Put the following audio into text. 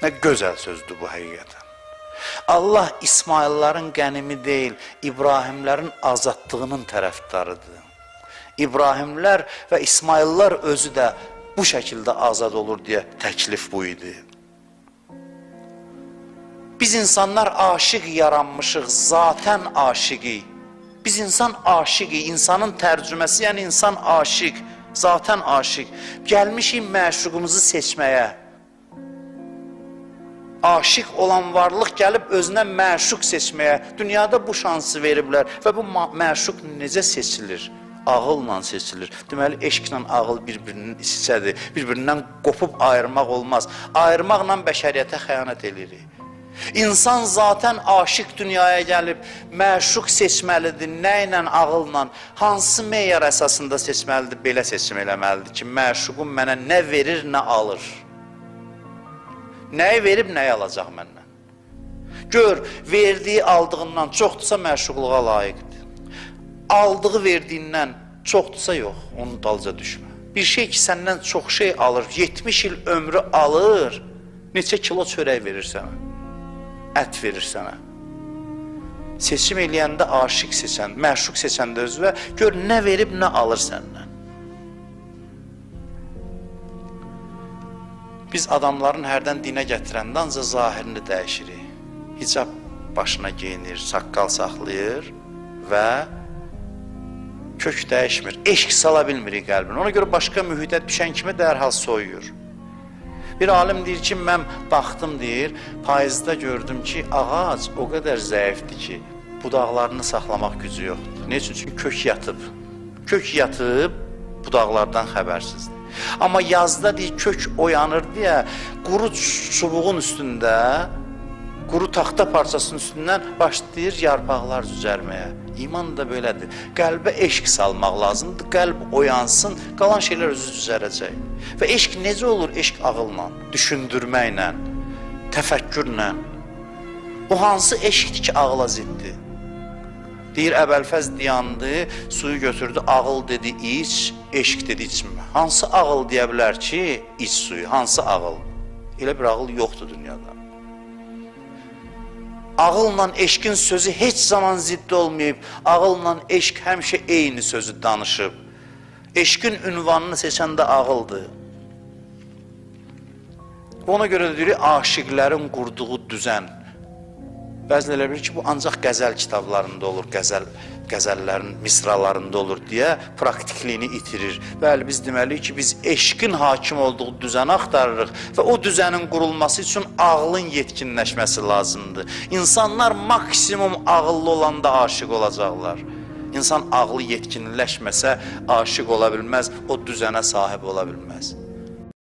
Nə gözəl sözdür bu həqiqətən. Allah İsmaillərin qənimi deyil, İbrahimlərin azadlığının tərəfdarıdır. İbrahimlər və İsmaillər özü də bu şəkildə azad olur deyə təklif bu idi. Biz insanlar aşiq yaranmışıq, zatən aşiqik. Biz insan aşiqik, insanın tərcüməsi, yəni insan aşiq, zatən aşiq. Gəlmişik məşuqumuzu seçməyə. Aşiq olan varlıq gəlib özünə məşuq seçməyə. Dünyada bu şansı veriblər və bu məşuq necə seçilir? Ağılla seçilir. Deməli, eşqlə ağıl bir-birinin içicədir. Bir-birindən qopub ayırmaq olmaz. Ayırmaqla bəşəriyyətə xəyanət edirik. İnsan zatən aşiq dünyaya gəlib, məşuq seçməlidir. Nə ilə, ağılla, hansı meyar əsasında seçməlidir, belə seçim eləməlidir ki, məşuqum mənə nə verir, nə alır. Nəyi verib, nəyi alacaq məndən? Gör, verdiyi aldığından çoxdursa məşuqluğa layiqdir. Aldığı verdiyindən çoxdursa yox, onun dalca düşmə. Bir şey ki, səndən çox şey alır, 70 il ömrü alır, neçə kilo çörək verir sənə, ət verir sənə. Seçim eləyəndə aşiq seçən, məşuq seçəndə özünə, gör, nə verib, nə alır səndən. Biz adamların hərdən dinə gətirəndə ancaq zahirini dəyişirik. Hicab başına geyinir, saqqal saxlayır və kök dəyişmir. Eşq sala bilmirik qəlbini. Ona görə başqa mühitə düşən kimi dərhal soyuyur. Bir alim deyir ki, mən baxdım deyir, payızda gördüm ki, ağac o qədər zəifdir ki, budaqlarını saxlamaq gücü yoxdur. Ne üçün? Çünki kök yatıb. Kök yatıb, budaqlardan xəbərsizdir. Amma yazda deyir, kök oyanır deyə, quru çubuğun üstündə, quru taxta parçasının üstündən başlayır yarpaqlar cücərməyə. İman da belədir. Qəlbə eşq salmaq lazımdır, qəlb oyansın, qalan şeylər özü cüzərəcək. Və eşq necə olur? Eşq ağılla, düşündürməklə, təfəkkürlə. O hansı eşqdir ki, ağla ziddir? Deyir, Əbəlfəz dayandı, suyu götürdü, ağıl dedi iç, eşq dedi içmə. Hansı ağıl deyə bilər ki, iç suyu, hansı ağıl? Elə bir ağıl yoxdur dünyada. Ağılla eşqin sözü heç zaman ziddi olmayıb, ağılla eşq həmişə eyni sözü danışıb. Eşqin ünvanını seçəndə ağıldır. Ona görə də deyir, aşiqlərin qurduğu düzən. Bəzilə bilir ki, bu ancaq qəzəl kitablarında olur, qəzəllərin misralarında olur deyə praktikliyini itirir. Bəli, biz deməliyik ki, biz eşqin hakim olduğu düzəni axtarırıq və o düzənin qurulması üçün ağlın yetkinləşməsi lazımdır. İnsanlar maksimum ağıllı olanda aşiq olacaqlar. İnsan ağlı yetkinləşməsə aşiq ola bilməz, o düzənə sahib ola bilməz.